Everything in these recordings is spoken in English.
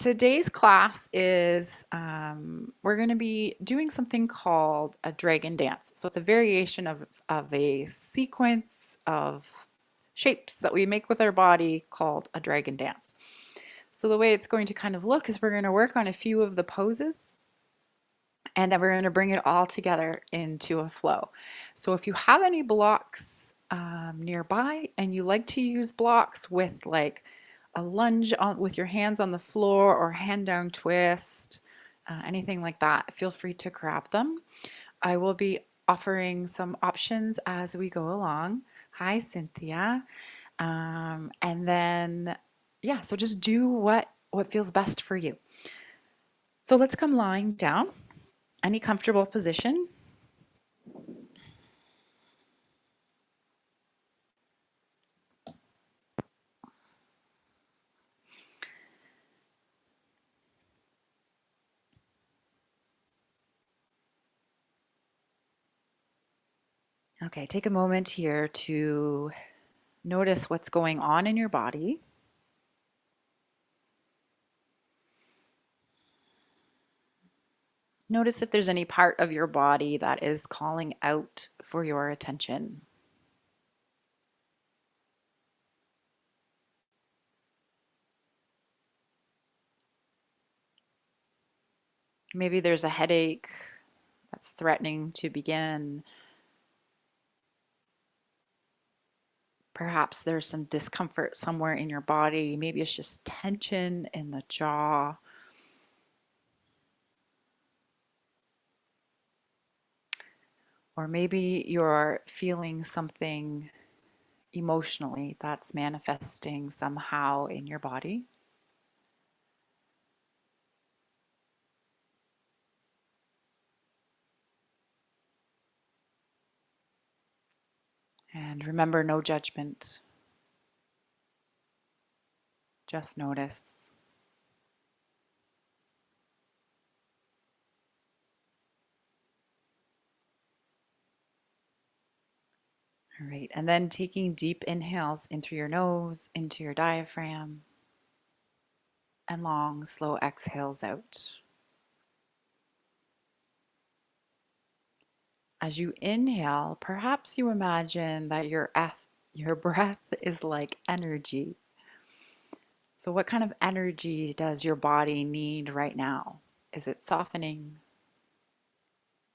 today's class is we're going to be doing something called a dragon dance. So it's a variation of a sequence of shapes that we make with our body called a dragon dance. So the way it's going to kind of look is we're going to work on a few of the poses and then we're going to bring it all together into a flow. So if you have any blocks nearby and you like to use blocks with like a lunge with your hands on the floor or hand down twist, anything like that, feel free to grab them. I will be offering some options as we go along. Hi, Cynthia. And then, yeah, so just do what feels best for you. So let's come lying down, any comfortable position. Okay, take a moment here to notice what's going on in your body. Notice if there's any part of your body that is calling out for your attention. Maybe there's a headache that's threatening to begin. Perhaps there's some discomfort somewhere in your body. Maybe it's just tension in the jaw. Or maybe you're feeling something emotionally that's manifesting somehow in your body. And remember, no judgment, just notice. All right, and then taking deep inhales in through your nose, into your diaphragm, and long, slow exhales out. As you inhale, perhaps you imagine that your breath is like energy. So, what kind of energy does your body need right now? Is it softening?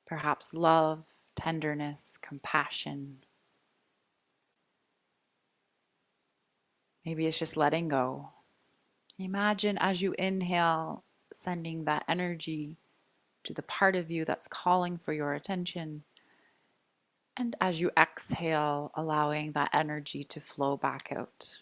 Perhaps love, tenderness, compassion? Maybe it's just letting go. Imagine as you inhale, sending that energy to the part of you that's calling for your attention. And as you exhale, allowing that energy to flow back out.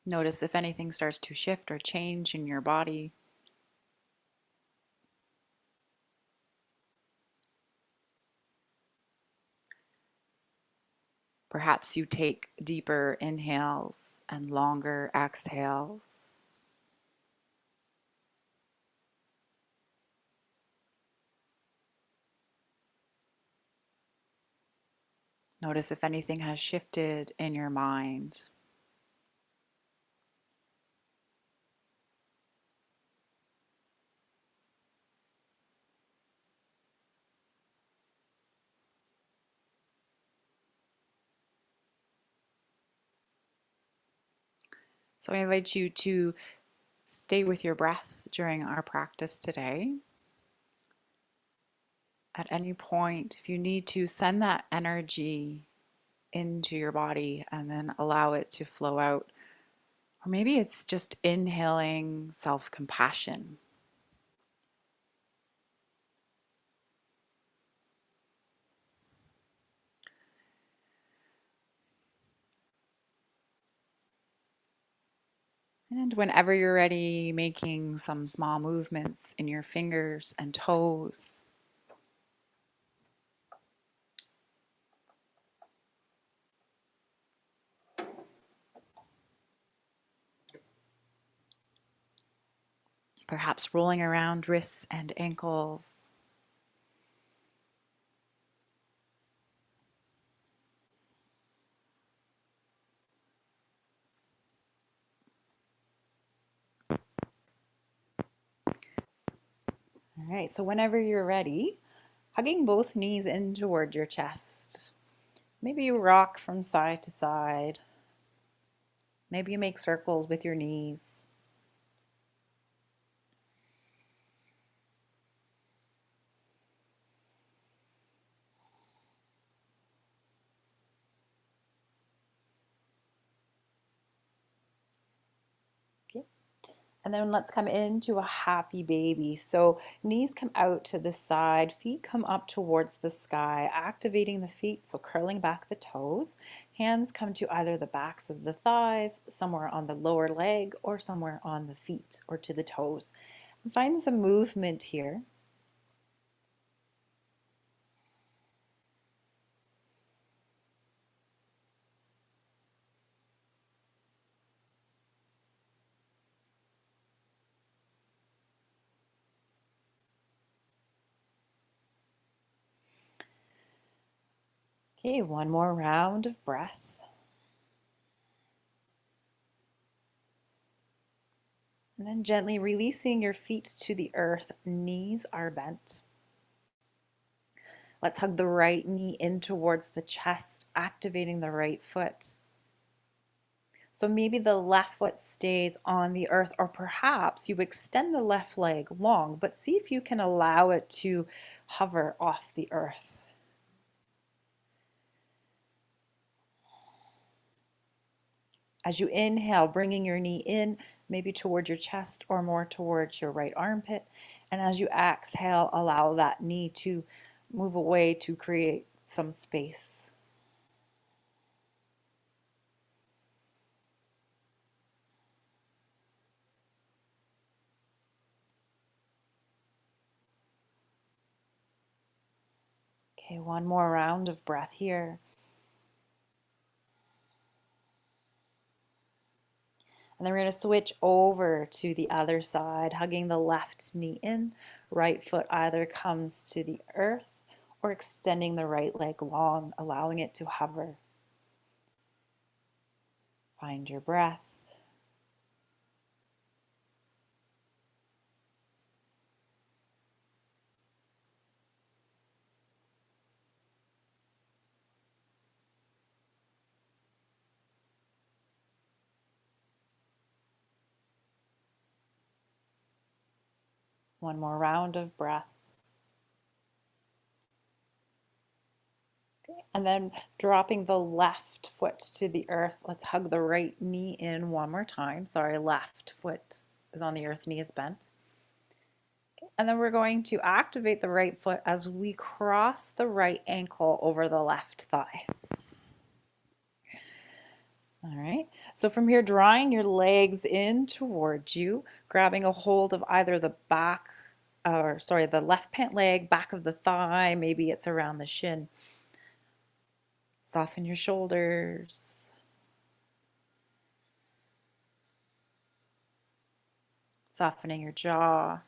Notice if anything starts to shift or change in your body. Perhaps you take deeper inhales and longer exhales. Notice if anything has shifted in your mind. So I invite you to stay with your breath during our practice today. At any point, if you need to, send that energy into your body and then allow it to flow out. Or maybe it's just inhaling self-compassion. And whenever you're ready, making some small movements in your fingers and toes. perhaps rolling around wrists and ankles. All right, so whenever you're ready, hugging both knees in toward your chest. Maybe you rock from side to side. Maybe you make circles with your knees. Okay. And then let's come into a happy baby. So knees come out to the side, feet come up towards the sky, activating the feet, so curling back the toes. Hands come to either the backs of the thighs, somewhere on the lower leg, or somewhere on the feet or to the toes. And find some movement here. Okay, one more round of breath. And then gently releasing your feet to the earth, knees are bent. Let's hug the right knee in towards the chest, activating the right foot. So maybe the left foot stays on the earth, or perhaps you extend the left leg long, but see if you can allow it to hover off the earth. As you inhale, bringing your knee in, maybe towards your chest or more towards your right armpit. And as you exhale, allow that knee to move away to create some space. Okay, one more round of breath here. And then we're going to switch over to the other side, hugging the left knee in. Right foot either comes to the earth or extending the right leg long, allowing it to hover. Find your breath. One more round of breath. Okay. And then dropping the left foot to the earth. Let's hug the right knee in one more time. Sorry, left foot is on the earth, knee is bent. Okay. And then we're going to activate the right foot as we cross the right ankle over the left thigh. All right, so from here, drawing your legs in towards you, grabbing a hold of either the back, or sorry, the left pant leg, back of the thigh, maybe it's around the shin. Soften your shoulders. Softening your jaw.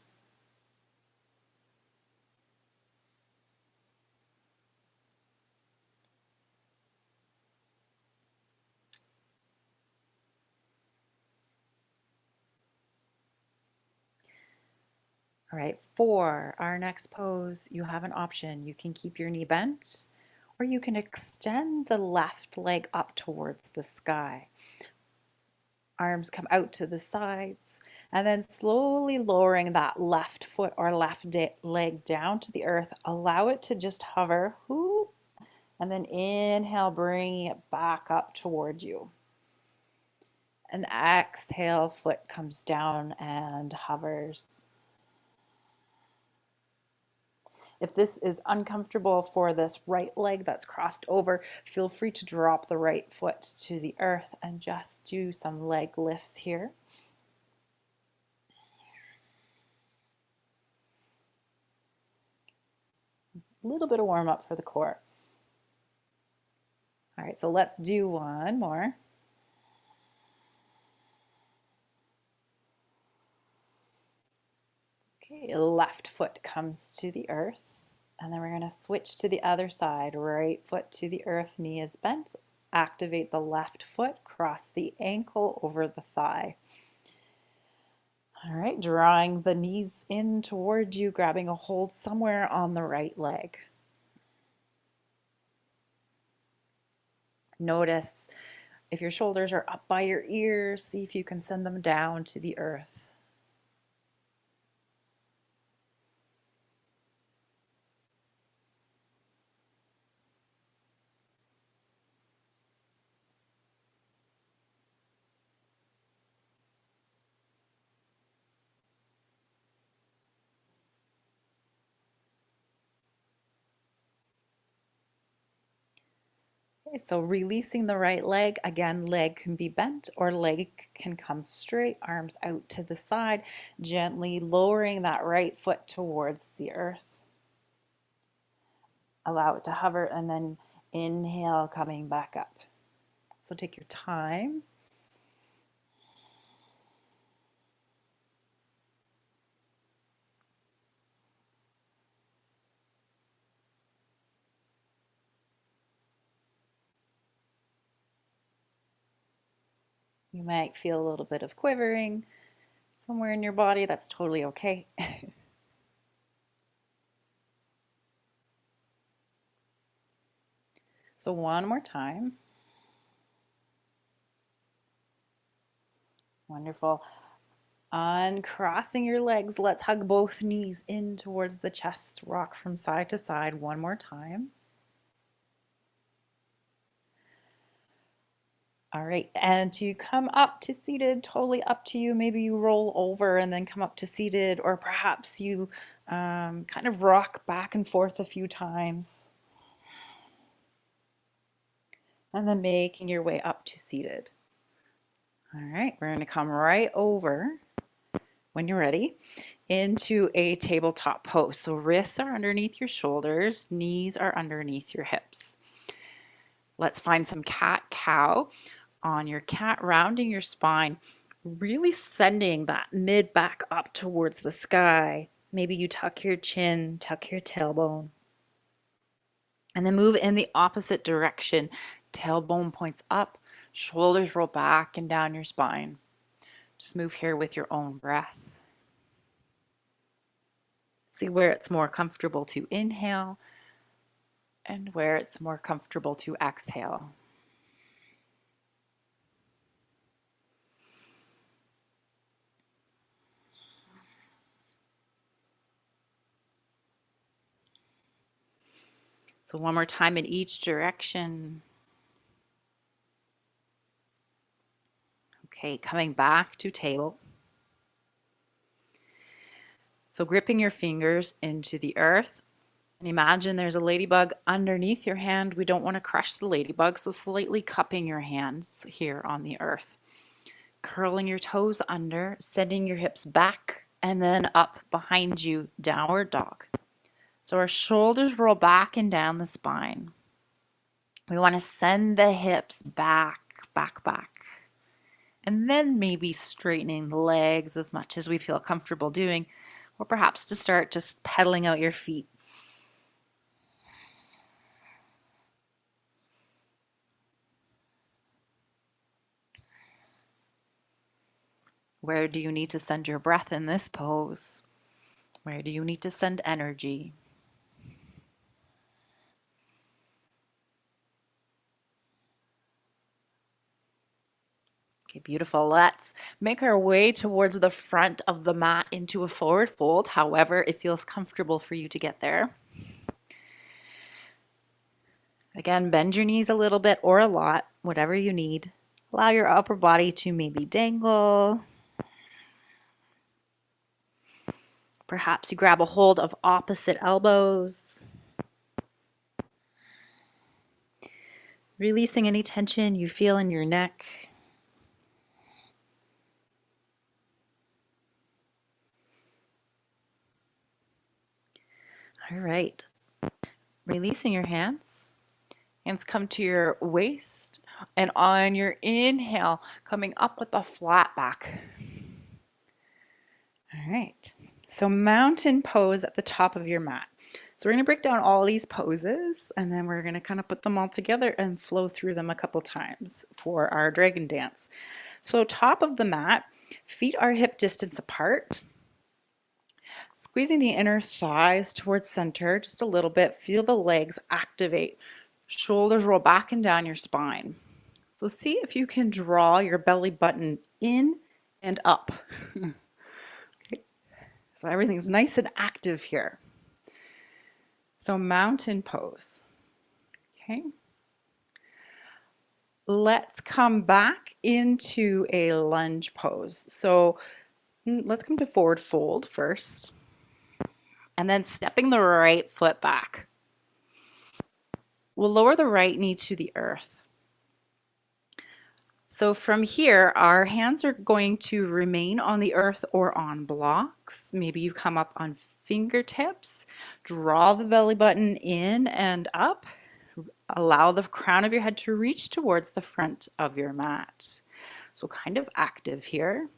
All right, for our next pose, you have an option. You can keep your knee bent, or you can extend the left leg up towards the sky. Arms come out to the sides, and then slowly lowering that left foot or left leg down to the earth. Allow it to just hover, and then inhale, bringing it back up towards you. And exhale, foot comes down and hovers. If this is uncomfortable for this right leg that's crossed over, feel free to drop the right foot to the earth and just do some leg lifts here. A little bit of warm up for the core. All right, so let's do one more. Okay, left foot comes to the earth. And then we're going to switch to the other side. Right foot to the earth, knee is bent. Activate the left foot, cross the ankle over the thigh. All right, drawing the knees in towards you, grabbing a hold somewhere on the right leg. Notice if your shoulders are up by your ears, see if you can send them down to the earth. Okay, so releasing the right leg, again, leg can be bent or leg can come straight, arms out to the side, gently lowering that right foot towards the earth. Allow it to hover and then inhale, coming back up. So take your time. You might feel a little bit of quivering somewhere in your body. That's totally okay. So one more time. Wonderful. Uncrossing your legs, let's hug both knees in towards the chest. Rock from side to side one more time. All right, and to come up to seated, totally up to you. Maybe you roll over and then come up to seated, or perhaps you kind of rock back and forth a few times. And then making your way up to seated. All right, we're going to come right over, when you're ready, into a tabletop pose. So wrists are underneath your shoulders, knees are underneath your hips. Let's find some cat-cow. On your cat, rounding your spine, really sending that mid back up towards the sky. Maybe you tuck your chin, tuck your tailbone. And then move in the opposite direction. Tailbone points up, shoulders roll back and down your spine. Just move here with your own breath. See where it's more comfortable to inhale and where it's more comfortable to exhale. So one more time in each direction. Okay, coming back to table. So gripping your fingers into the earth, and imagine there's a ladybug underneath your hand. We don't want to crush the ladybug, so slightly cupping your hands here on the earth. Curling your toes under, sending your hips back and then up behind you, downward dog. So our shoulders roll back and down the spine. We want to send the hips back, back, back. And then maybe straightening the legs as much as we feel comfortable doing, or perhaps to start just pedaling out your feet. Where do you need to send your breath in this pose? Where do you need to send energy? Okay, beautiful. Let's make our way towards the front of the mat into a forward fold, however it feels comfortable for you to get there. Again, bend your knees a little bit or a lot, whatever you need. Allow your upper body to maybe dangle. Perhaps you grab a hold of opposite elbows. Releasing any tension you feel in your neck. All right. Releasing your hands. Hands come to your waist, and on your inhale, coming up with a flat back. All right. So mountain pose at the top of your mat. So we're going to break down all these poses and then we're going to kind of put them all together and flow through them a couple times for our dragon dance. So top of the mat, feet are hip distance apart. Squeezing the inner thighs towards center just a little bit. Feel the legs activate. Shoulders roll back and down your spine. So see if you can draw your belly button in and up. Okay. So everything's nice and active here. So mountain pose. Okay. Let's come back into a lunge pose. So let's come to forward fold first. And then stepping the right foot back. We'll lower the right knee to the earth. So from here, our hands are going to remain on the earth or on blocks. Maybe you come up on fingertips, draw the belly button in and up. Allow the crown of your head to reach towards the front of your mat. So kind of active here.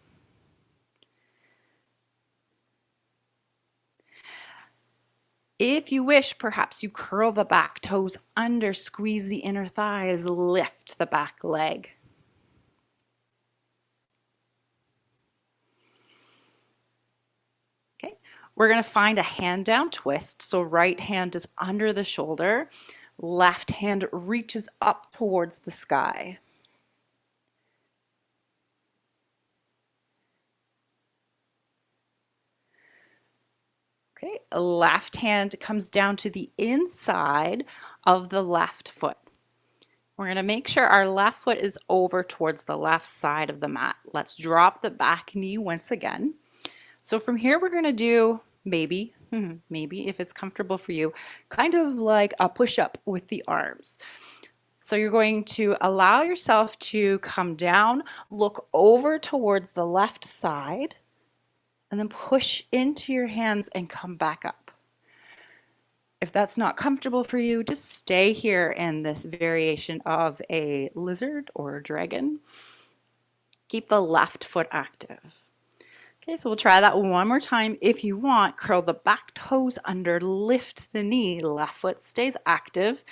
If you wish, perhaps you curl the back toes under, squeeze the inner thighs, lift the back leg. Okay, we're going to find a hand down twist. So right hand is under the shoulder, left hand reaches up towards the sky. Okay, left hand comes down to the inside of the left foot. We're going to make sure our left foot is over towards the left side of the mat. Let's drop the back knee once again. So from here we're going to do maybe if it's comfortable for you, kind of like a push-up with the arms. So you're going to allow yourself to come down, look over towards the left side, and then push into your hands and come back up. If that's not comfortable for you, just stay here in this variation of a lizard or a dragon. Keep the left foot active. Okay, so we'll try that one more time. If you want, curl the back toes under, lift the knee, left foot stays active.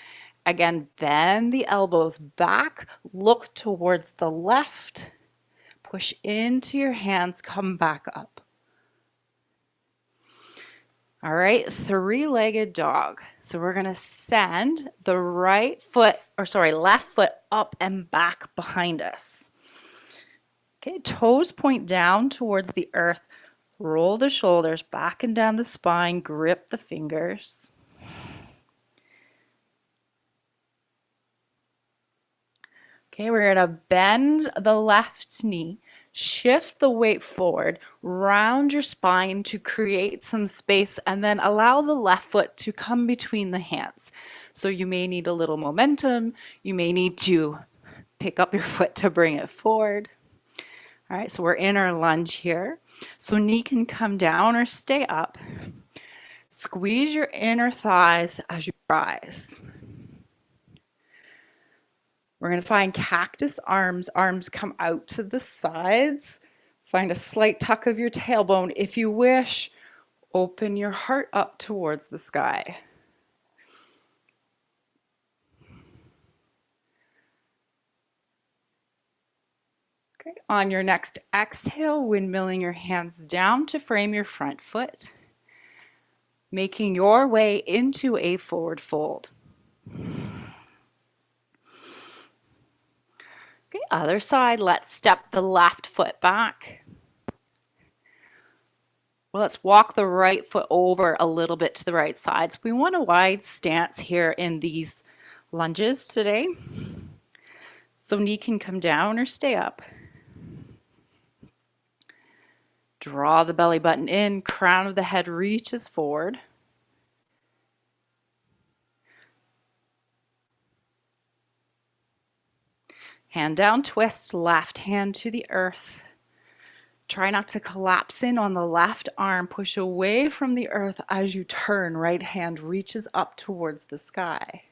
Again, bend the elbows back, look towards the left, push into your hands, come back up. All right, three-legged dog. So we're going to send the left foot up and back behind us. Okay, toes point down towards the earth. Roll the shoulders back and down the spine, grip the fingers. Okay, we're going to bend the left knee, shift the weight forward, round your spine to create some space, and then allow the left foot to come between the hands. So you may need a little momentum. You may need to pick up your foot to bring it forward. All right, so we're in our lunge here. So knee can come down or stay up. Squeeze your inner thighs as you rise. We're going to find cactus arms. Arms come out to the sides. Find a slight tuck of your tailbone. If you wish, open your heart up towards the sky. Okay, on your next exhale, windmilling your hands down to frame your front foot, making your way into a forward fold. Okay, other side, let's step the left foot back. Well, let's walk the right foot over a little bit to the right side. So we want a wide stance here in these lunges today. So knee can come down or stay up. Draw the belly button in, crown of the head reaches forward. Hand down twist, left hand to the earth. Try not to collapse in on the left arm. Push away from the earth as you turn. Right hand reaches up towards the sky.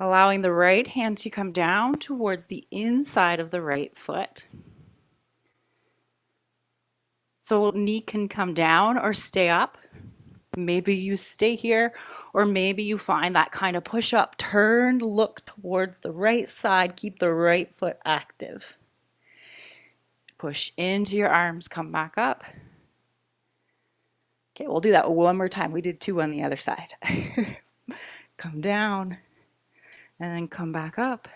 Allowing the right hand to come down towards the inside of the right foot. So knee can come down or stay up. Maybe you stay here, or maybe you find that kind of push up, turn, look towards the right side, keep the right foot active. Push into your arms, come back up. Okay, we'll do that one more time. We did 2 on the other side. Come down and then come back up.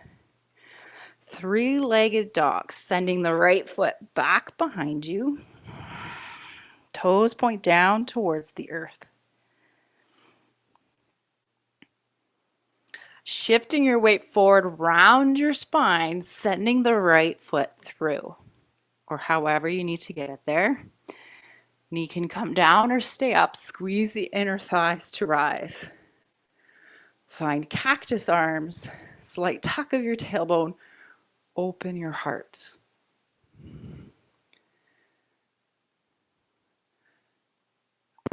3-legged dog, sending the right foot back behind you. Toes point down towards the earth. Shifting your weight forward round your spine, sending the right foot through, or however you need to get it there. Knee can come down or stay up. Squeeze the inner thighs to rise. Find cactus arms, slight tuck of your tailbone. Open your heart.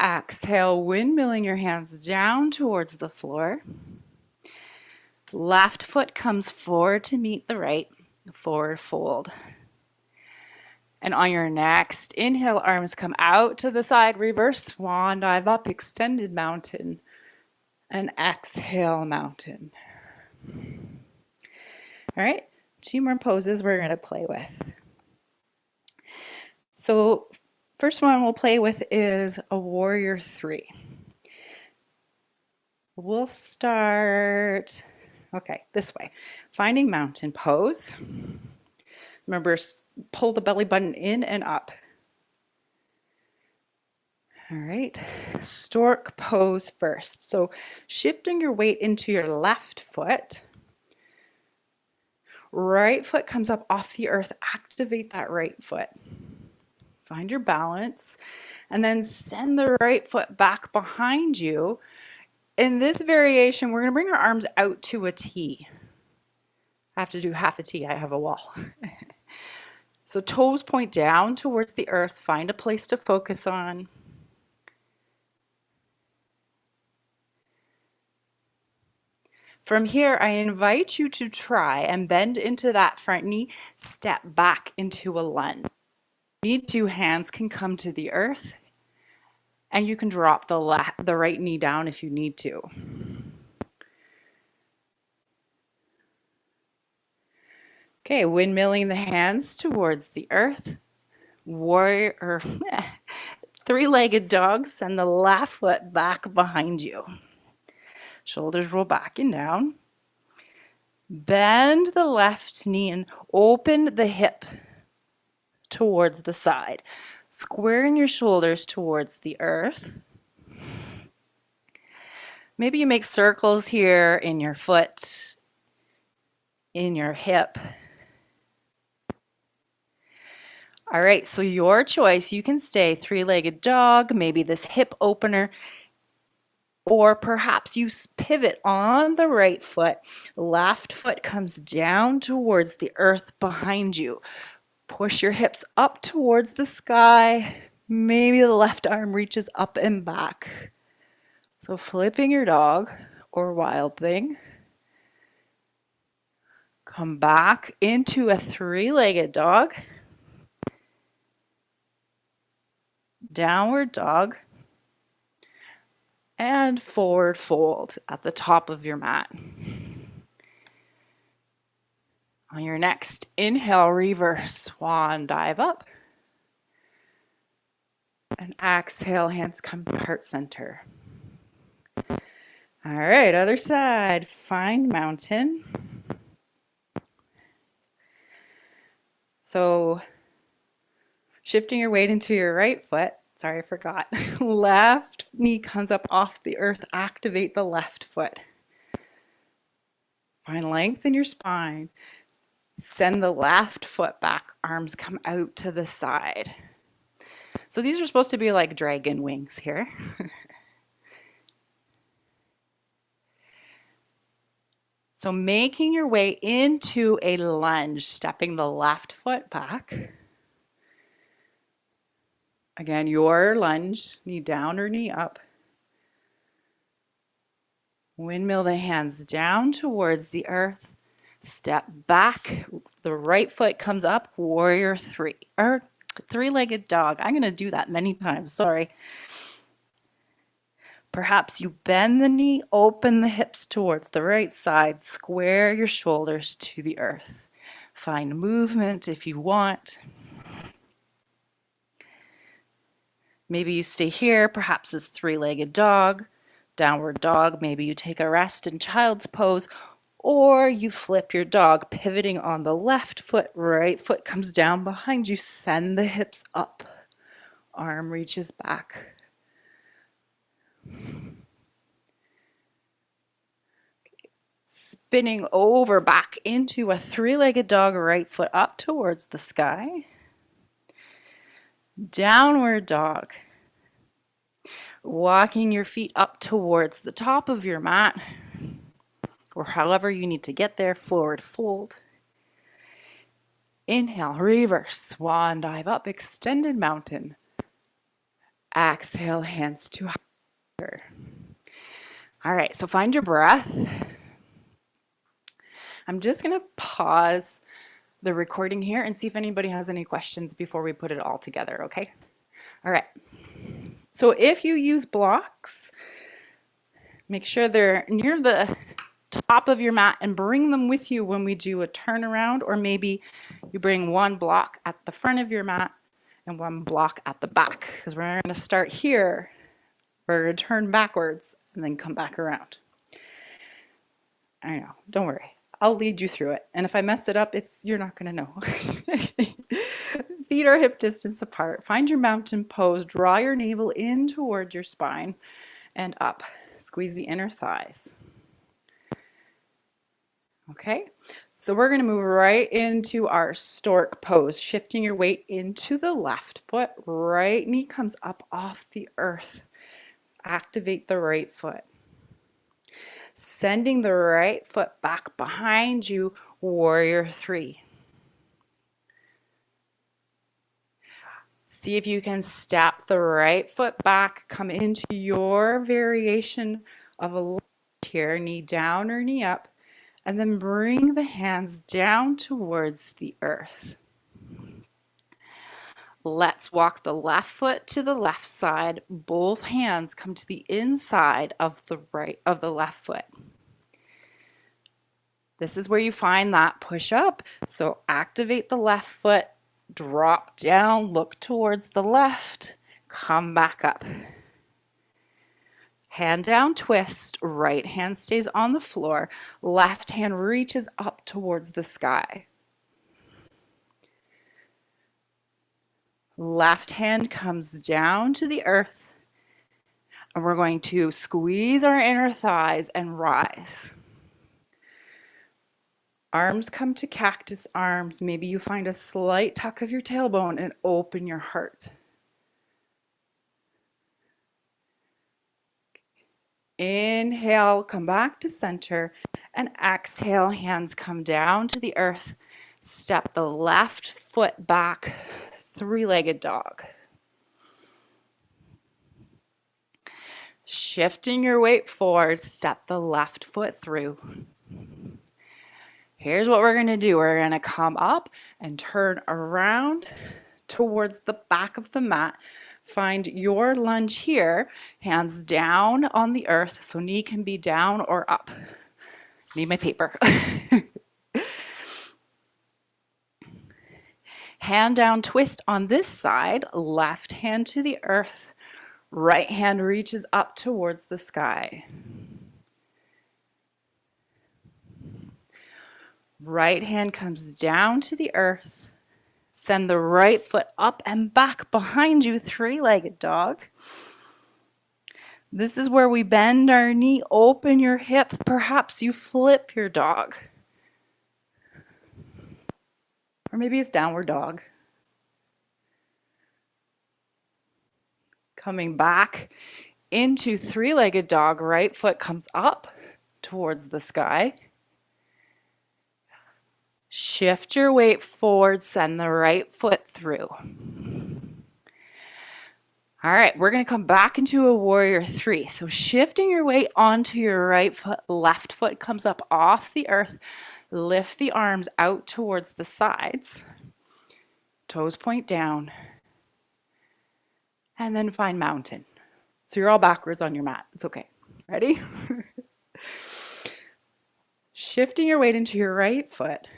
Exhale, windmilling your hands down towards the floor. Left foot comes forward to meet the right. Forward fold. And on your next inhale, arms come out to the side. Reverse swan dive up, extended mountain. And exhale, mountain. All right, 2 more poses we're going to play with. So first one we'll play with is a warrior 3. We'll start, okay, this way. Finding mountain pose. Remember, pull the belly button in and up. All right, stork pose first. So shifting your weight into your left foot. Right foot comes up off the earth. Activate that right foot. Find your balance and then send the right foot back behind you. In this variation, we're going to bring our arms out to a T. I have to do half a T. I have a wall. So toes point down towards the earth. Find a place to focus on. From here, I invite you to try and bend into that front knee, step back into a lunge. Need 2 hands can come to the earth, and you can drop the right knee down if you need to. Okay, windmilling the hands towards the earth. Warrior or 3-legged dog, send the left foot back behind you. Shoulders roll back and down. Bend the left knee and open the hip towards the side. Squaring your shoulders towards the earth. Maybe you make circles here in your foot, in your hip. All right, so your choice. You can stay 3-legged dog, maybe this hip opener, or perhaps you pivot on the right foot. Left foot comes down towards the earth behind you. Push your hips up towards the sky. Maybe the left arm reaches up and back. So flipping your dog or wild thing. Come back into a 3-legged dog. Downward dog. And forward fold at the top of your mat. On your next inhale, reverse swan dive up. And exhale, hands come to heart center. All right, other side. Find mountain. So shifting your weight into your right foot. Sorry, I forgot. Left knee comes up off the earth. Activate the left foot. Find length in your spine. Send the left foot back. Arms come out to the side. So these are supposed to be like dragon wings here. So making your way into a lunge, stepping the left foot back. Again, your lunge, knee down or knee up. Windmill the hands down towards the earth. Step back. The right foot comes up. Warrior three. Or three-legged dog. I'm going to do that many times. Sorry. Perhaps you bend the knee, open the hips towards the right side, square your shoulders to the earth. Find movement if you want. Maybe you stay here, perhaps as three-legged dog, downward dog. Maybe you take a rest in child's pose, or you flip your dog, pivoting on the left foot, right foot comes down behind you. Send the hips up. Arm reaches back. Spinning over back into a three-legged dog, right foot up towards the sky. Downward dog. Walking your feet up towards the top of your mat, or however you need to get there. Forward fold. Inhale, reverse, swan dive up, extended mountain. Exhale, hands to higher. All right, so find your breath. I'm just going to pause the recording here and see if anybody has any questions before we put it all together, okay? All right. So if you use blocks, make sure they're near the top of your mat and bring them with you when we do a turnaround, or maybe you bring one block at the front of your mat and one block at the back, because we're going to start here. We're going to turn backwards and then come back around. I know, don't worry. I'll lead you through it. And if I mess it up, you're not going to know. Feet are hip distance apart. Find your mountain pose. Draw your navel in towards your spine and up. Squeeze the inner thighs. Okay, so we're going to move right into our stork pose, shifting your weight into the left foot. Right knee comes up off the earth. Activate the right foot. Sending the right foot back behind you, warrior three. See if you can step the right foot back, come into your variation of a lift here, knee down or knee up, and then bring the hands down towards the earth. Let's walk the left foot to the left side. Both hands come to the inside of the left foot. This is where you find that push up. So activate the left foot, drop down, look towards the left, come back up. Hand down twist, right hand stays on the floor, left hand reaches up towards the sky. Left hand comes down to the earth, and we're going to squeeze our inner thighs and rise. Arms come to cactus arms. Maybe you find a slight tuck of your tailbone and open your heart. Inhale, come back to center, and exhale, hands come down to the earth. Step the left foot back, three-legged dog. Shifting your weight forward, step the left foot through. Here's what we're going to do. We're going to come up and turn around towards the back of the mat. Find your lunge here, hands down on the earth, so knee can be down or up. Need my paper. Hand down twist on this side, left hand to the earth, right hand reaches up towards the sky. Right hand comes down to the earth. Send the right foot up and back behind you, three-legged dog. This is where we bend our knee, open your hip. Perhaps you flip your dog. Or maybe it's downward dog. Coming back into three-legged dog, right foot comes up towards the sky. Shift your weight forward, send the right foot through. All right, we're going to come back into a warrior three. So shifting your weight onto your right foot, left foot comes up off the earth. Lift the arms out towards the sides. Toes point down. And then find mountain. So you're all backwards on your mat. It's okay. Ready? Shifting your weight into your right foot.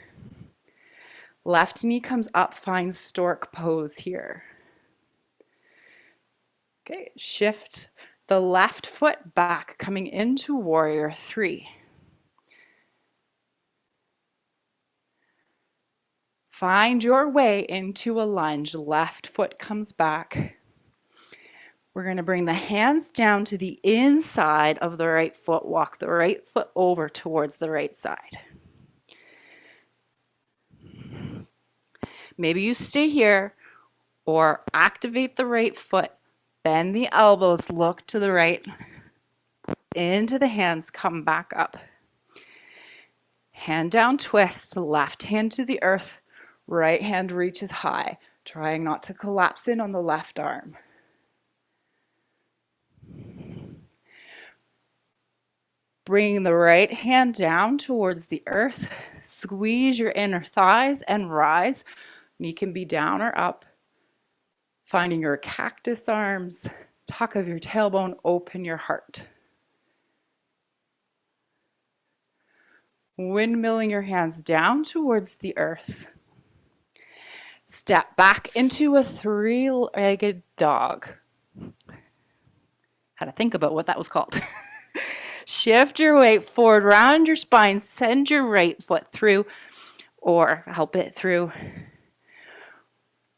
Left knee comes up, find stork pose here. Okay, shift the left foot back, coming into warrior three. Find your way into a lunge. Left foot comes back. We're going to bring the hands down to the inside of the right foot. Walk the right foot over towards the right side. Maybe you stay here or activate the right foot. Bend the elbows, look to the right. Into the hands, come back up. Hand down twist, left hand to the earth. Right hand reaches high, trying not to collapse in on the left arm. Bring the right hand down towards the earth. Squeeze your inner thighs and rise. Knee can be down or up. Finding your cactus arms, tuck of your tailbone, open your heart. Windmilling your hands down towards the earth. Step back into a three-legged dog. Had to think about what that was called. Shift your weight forward, round your spine, send your right foot through or help it through.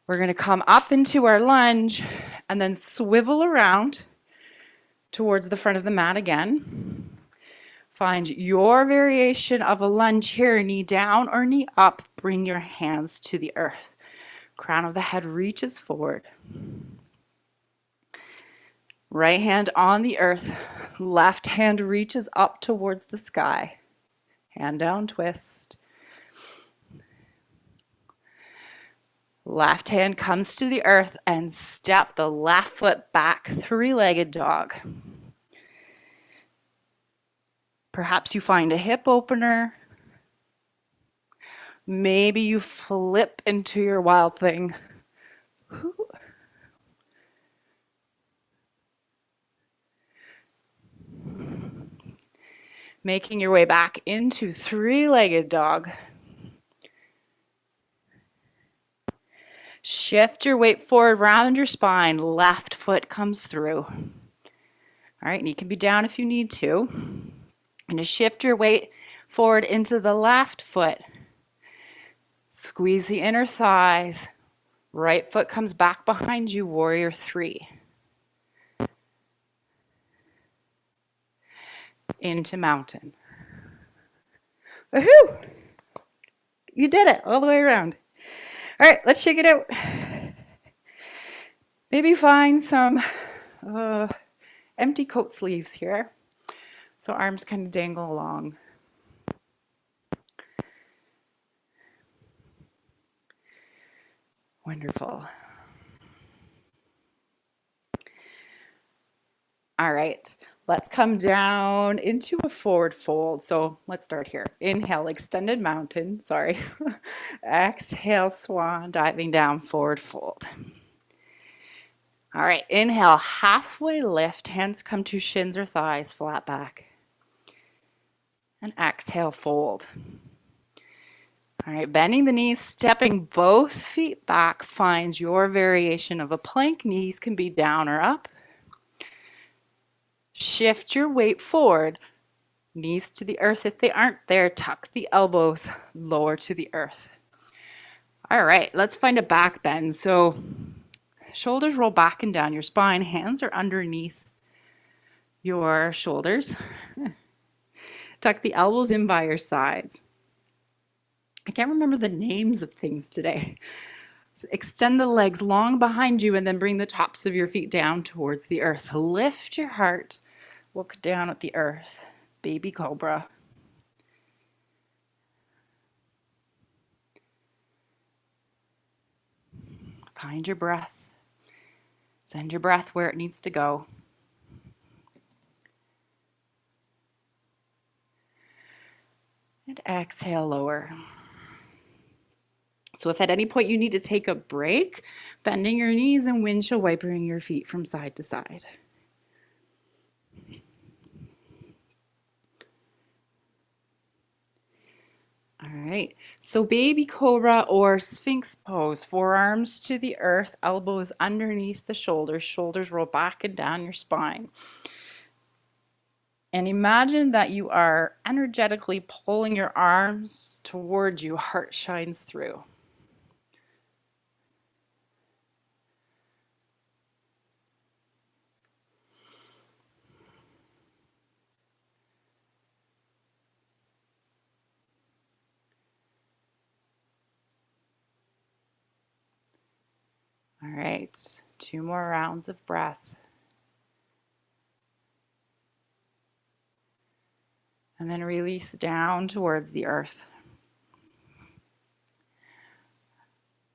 We're going to come up into our lunge and then swivel around towards the front of the mat again. Find your variation of a lunge here, knee down or knee up. Bring your hands to the earth. Crown of the head reaches forward. Right hand on the earth. Left hand reaches up towards the sky. Hand down, twist. Left hand comes to the earth and step the left foot back, three-legged dog. Perhaps you find a hip opener. Maybe you flip into your wild thing. Making your way back into three-legged dog. Shift your weight forward, round your spine. Left foot comes through. All right, knee can be down if you need to. And to shift your weight forward into the left foot. Squeeze the inner thighs. Right foot comes back behind you, warrior three. Into mountain. Woohoo! You did it all the way around. All right, let's shake it out. Maybe find some empty coat sleeves here. So arms kind of dangle along. Wonderful. All right, let's come down into a forward fold. So let's start here. Inhale, extended mountain, sorry. Exhale, swan, diving down, forward fold. All right, inhale, halfway lift, hands come to shins or thighs, flat back. And exhale, fold. All right, bending the knees, stepping both feet back, find your variation of a plank. Knees can be down or up. Shift your weight forward. Knees to the earth if they aren't there. Tuck the elbows lower to the earth. All right, let's find a back bend. So shoulders roll back and down your spine. Hands are underneath your shoulders. Tuck the elbows in by your sides. I can't remember the names of things today. So extend the legs long behind you and then bring the tops of your feet down towards the earth. Lift your heart. Look down at the earth. Baby cobra. Find your breath. Send your breath where it needs to go. And exhale, lower. So if at any point you need to take a break, bending your knees and windshield wipering your feet from side to side. All right, so baby cobra or sphinx pose, forearms to the earth, elbows underneath the shoulders, shoulders roll back and down your spine. And imagine that you are energetically pulling your arms towards you, heart shines through. All right, 2 more rounds of breath. And then release down towards the earth.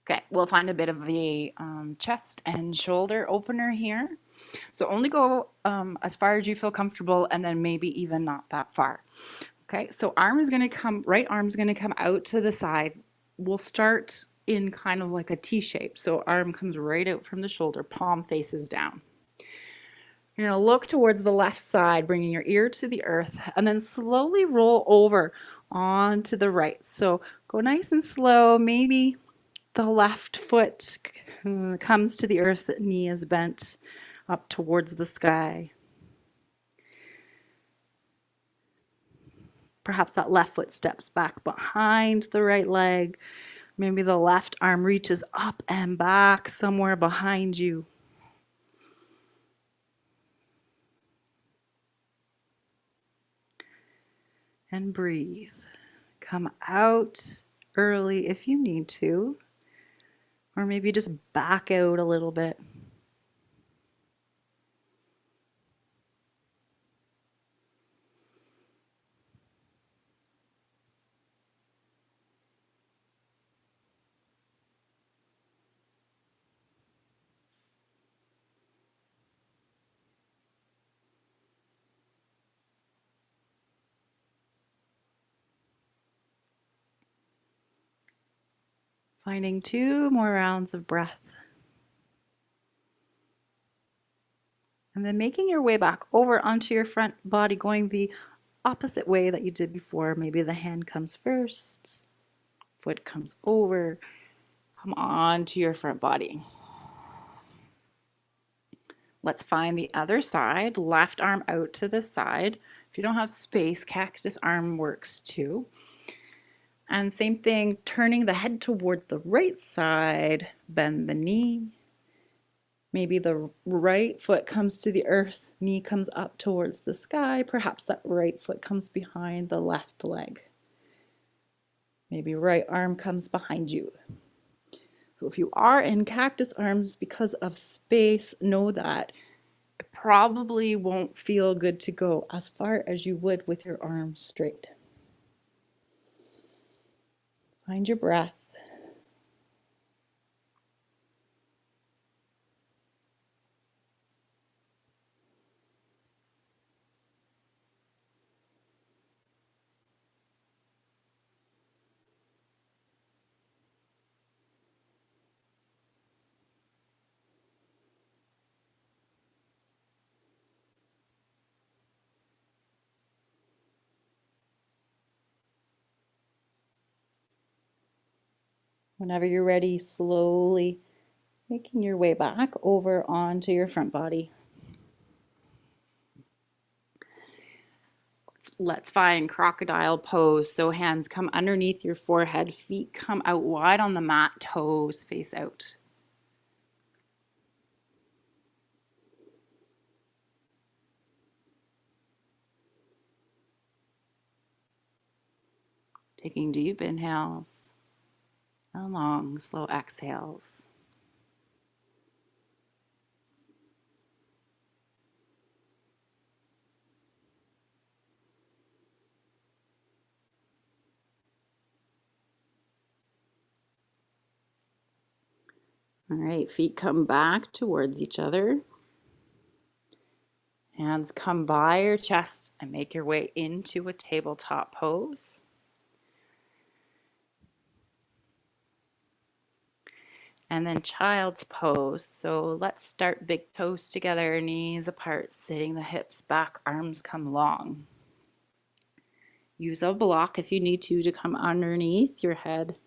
Okay, we'll find a bit of a chest and shoulder opener here. So only go as far as you feel comfortable and then maybe even not that far. Okay, so arm is going to come, right arm is going to come out to the side. We'll start in kind of like a T shape. So arm comes right out from the shoulder, palm faces down. You're going to look towards the left side, bringing your ear to the earth, and then slowly roll over onto the right. So go nice and slow. Maybe the left foot comes to the earth, knee is bent up towards the sky. Perhaps that left foot steps back behind the right leg. Maybe the left arm reaches up and back somewhere behind you. And breathe. Come out early if you need to, or maybe just back out a little bit. Finding 2 more rounds of breath. And then making your way back over onto your front body, going the opposite way that you did before. Maybe the hand comes first, foot comes over, come on to your front body. Let's find the other side, left arm out to the side. If you don't have space, cactus arm works too. And same thing, turning the head towards the right side, bend the knee. Maybe the right foot comes to the earth, knee comes up towards the sky. Perhaps that right foot comes behind the left leg. Maybe right arm comes behind you. So if you are in cactus arms because of space, know that it probably won't feel good to go as far as you would with your arms straight. Find your breath. Whenever you're ready, slowly making your way back over onto your front body. Let's find crocodile pose. So hands come underneath your forehead, feet come out wide on the mat, toes face out. Taking deep inhales and long, slow exhales. All right, feet come back towards each other. Hands come by your chest and make your way into a tabletop pose. And then child's pose. So let's start big toes together, knees apart, sitting the hips back, arms come long. Use a block if you need to come underneath your head.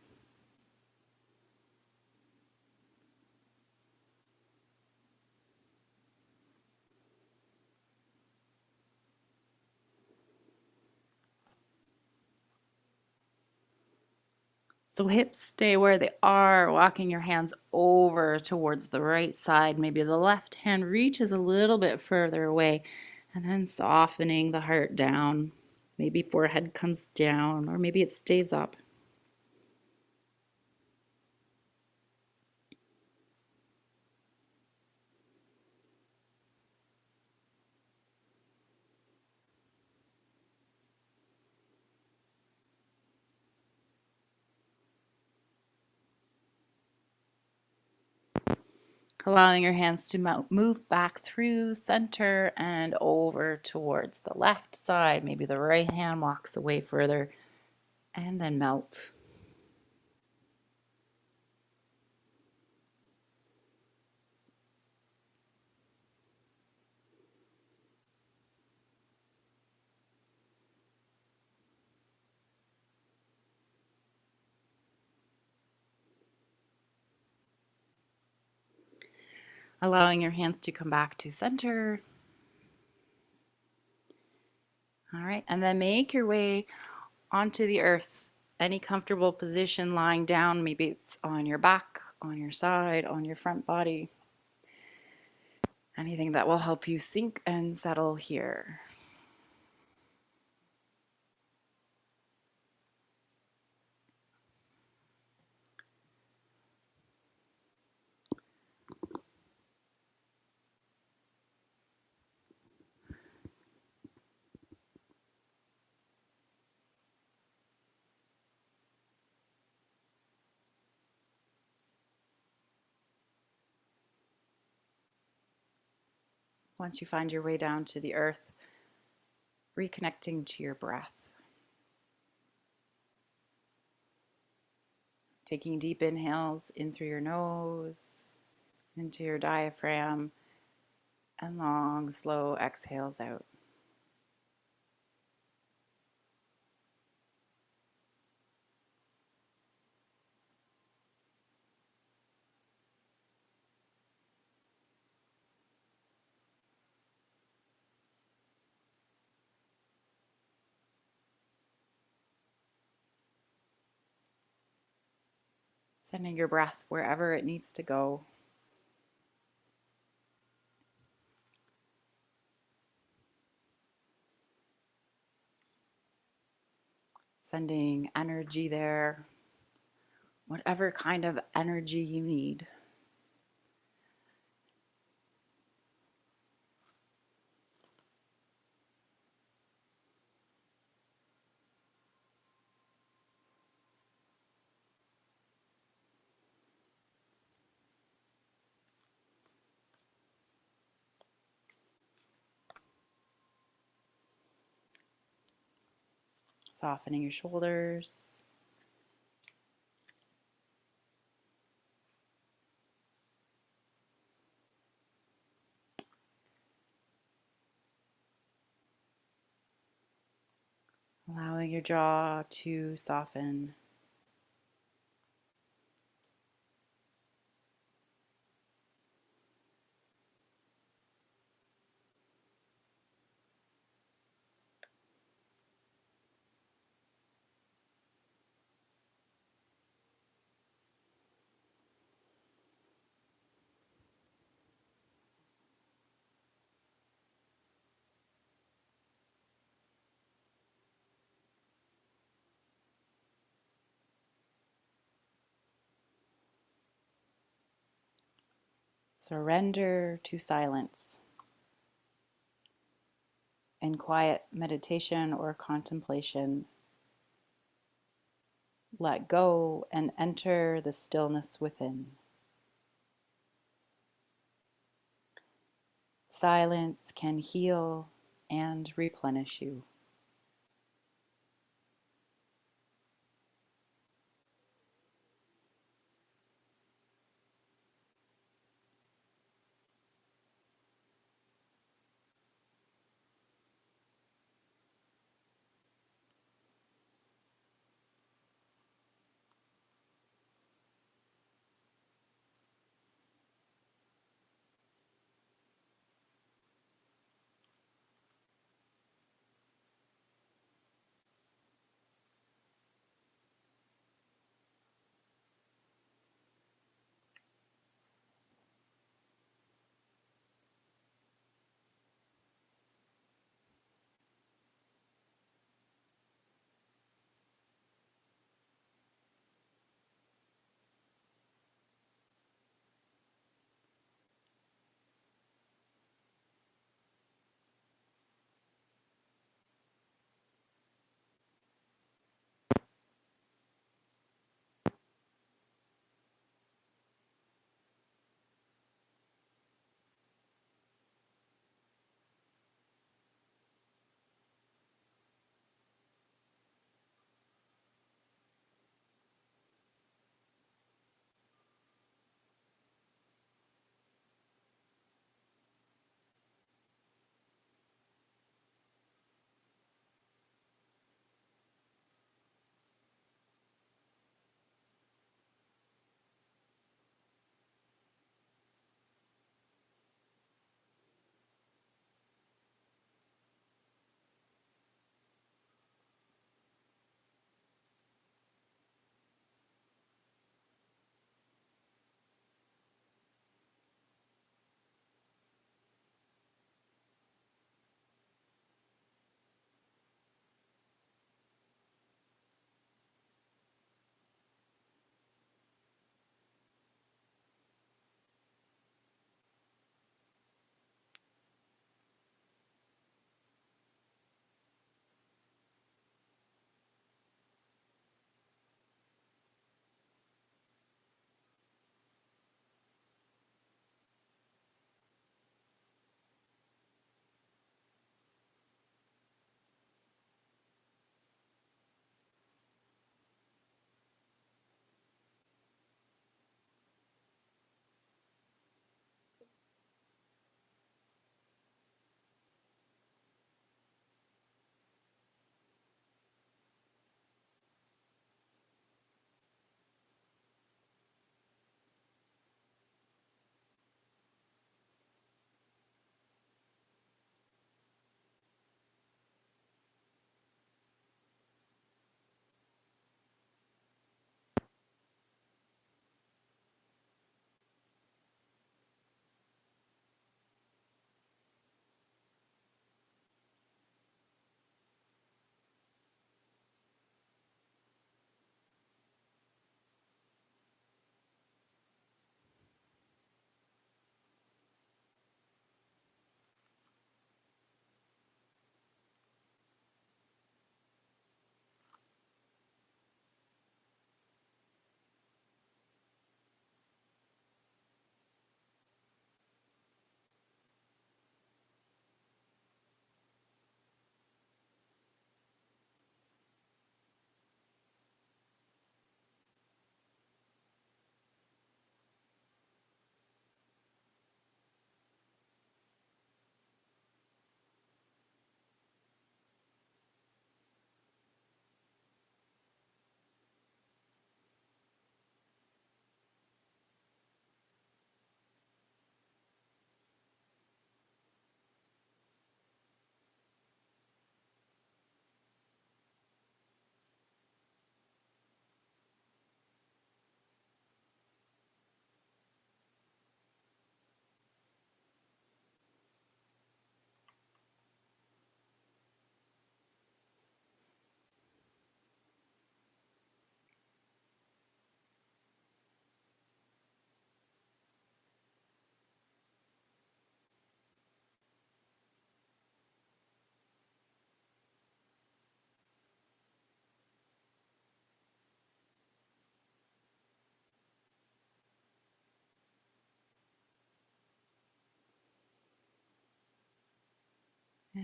So hips stay where they are, walking your hands over towards the right side. Maybe the left hand reaches a little bit further away, and then softening the heart down. Maybe forehead comes down, or maybe it stays up. Allowing your hands to move back through center and over towards the left side. Maybe the right hand walks away further and then melt. Allowing your hands to come back to center. All right, and then make your way onto the earth. Any comfortable position lying down, maybe it's on your back, on your side, on your front body. Anything that will help you sink and settle here. Once you find your way down to the earth, reconnecting to your breath. Taking deep inhales in through your nose, into your diaphragm, and long, slow exhales out. Sending your breath wherever it needs to go. Sending energy there, whatever kind of energy you need. Softening your shoulders. Allowing your jaw to soften. Surrender to silence. In quiet meditation or contemplation, let go and enter the stillness within. silence can heal and replenish you.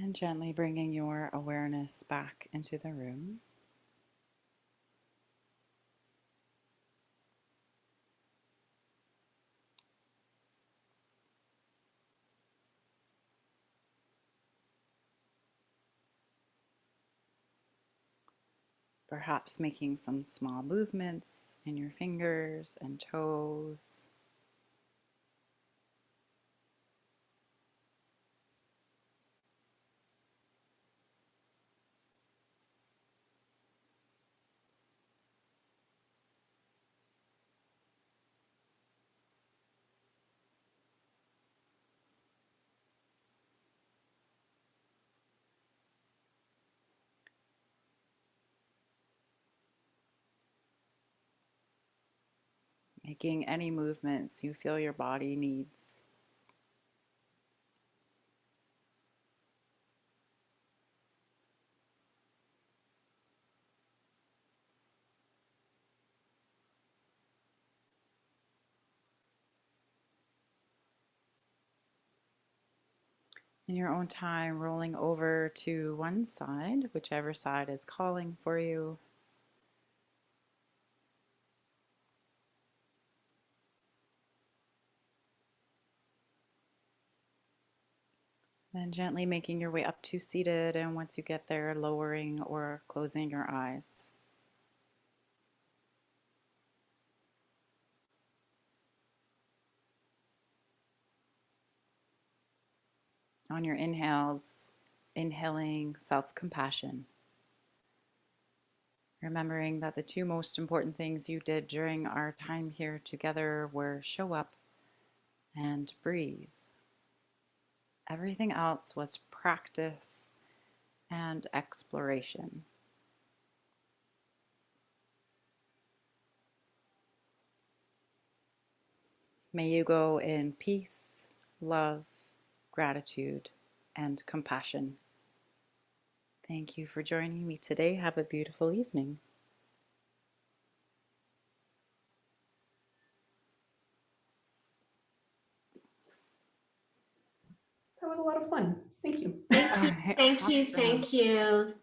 And gently bringing your awareness back into the room. Perhaps making some small movements in your fingers and toes. Making any movements you feel your body needs. In your own time, rolling over to one side, whichever side is calling for you. Then gently making your way up to seated, and once you get there, lowering or closing your eyes. On your inhales, inhaling self-compassion. Remembering that the two most important things you did during our time here together were show up and breathe. Everything else was practice and exploration. May you go in peace, love, gratitude, and compassion. Thank you for joining me today. Have a beautiful evening. That was a lot of fun. Thank you. Thank All you, right, thank you, awesome. thank you.